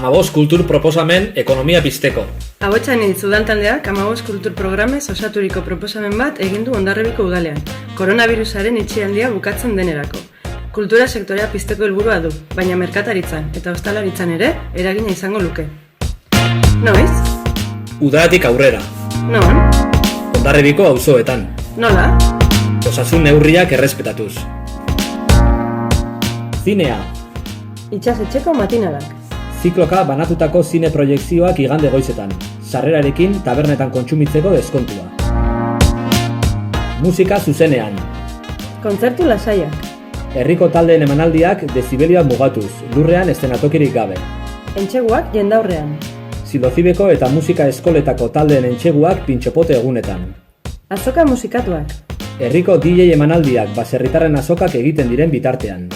Amabost kultur proposamen ekonomia pizteko. Ahotsan itzudan taldeak amabost kultur programez osaturiko proposamen bat egin du Hondarribiko udalean, koronavirusaren itxialdia bukatzen denerako. Kultura sektorea pizteko helburua du, baina merkataritzan eta ostalaritzan ere eragina izango luke. Noiz? Udatik aurrera. Non? Hondarribiko auzoetan. Nola? Osasun neurriak errespetatuz. Zinea. Itxasetxeko matinalak. Zikloka banatutako zine proiekzioak igande goizetan. Sarrerarekin tabernetan kontsumitzeko deskontua. Musika zuzenean. Kontzertu lasaiak. Herriko taldeen emanaldiak dezibelioak mugatuz, lurrean eszenatokirik gabe. Entseguak jendaurrean. Silozibeko eta musika eskoletako taldeen entseguak pintxopote egunetan. Azoka musikatuak. Herriko DJ emanaldiak baserritarren azokak egiten diren bitartean.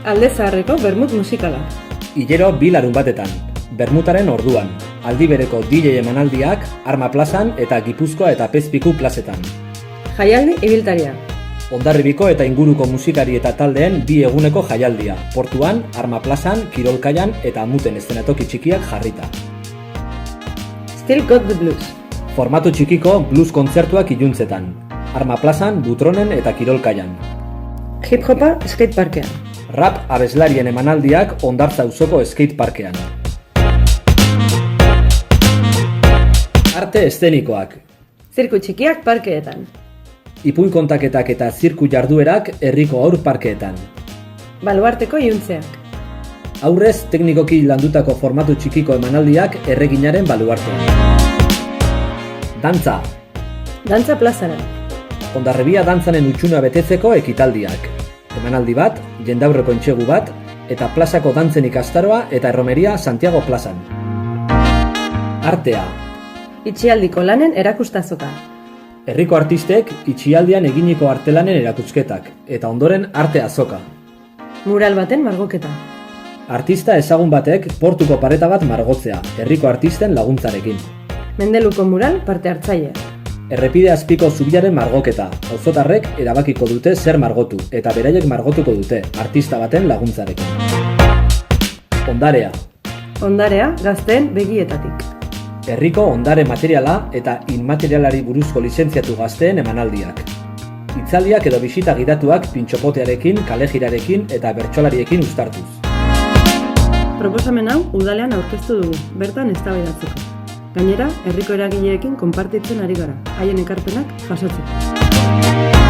Alde zaharreko bermut musikalak. Hilero 2 larunbatetan, bermutaren orduan. Aldi bereko DJ emanaldiak Arma plazan eta Gipuzkoa eta Pezpiku plazetan. Jaialdi ibiltaria. Hondarribiko eta inguruko musikari eta taldeen 2 eguneko jaialdia. Portuan, Arma plazan, Kirolkaian eta Amuten eszenatoki txikiak jarrita. Still Got the Blues. Formatu txikiko blues kontzertuak iluntzetan. Arma plazan, Butronen eta Kirolkaian. Hip-hopa skateparkean. Rap abeslarien emanaldiak Hondartza auzoko skateparkean. Arte eszenikoak. Zirku txikiak parkeetan. Ipuin kontaketak eta zirku jarduerak herriko haur parkeetan. Baluarteko iuntzeak. Aurrez teknikoki landutako formatu txikiko emanaldiak erreginaren baluartean. Dantza. Dantza plazara. Hondarribia dantzanen utxuna betetzeko ekitaldiak. Emanaldi bat, jendaurreko entxegu bat, eta plazako dantzen ikastaroa eta erromeria Santiago plazan. Artea. Itxialdiko lanen erakustazoka. Herriko artistek itxialdian eginiko artelanen erakusketak, eta ondoren arte azoka. Mural baten margoketa. Artista ezagun batek portuko pareta bat margotzea, herriko artisten laguntzarekin. Mendeluko mural parte hartzaile. Errepide azpiko zubiaren margoketa, auzotarrek erabakiko dute zer margotu, eta beraiek margotuko dute, artista baten laguntzarekin. Ondarea. Ondarea gazteen begietatik. Herriko ondare materiala eta inmaterialari buruzko lizentziatu gazteen emanaldiak. Hitzaldiak edo bisita gidatuak pintxopotearekin, kalejirarekin eta bertsolariekin uztartuz. Proposamen hau udalean aurkeztu dugu, bertan eztabaidatzeko. Gainera, herriko eragileekin konpartitzen ari gara, haien ekarpenak jasotzeko.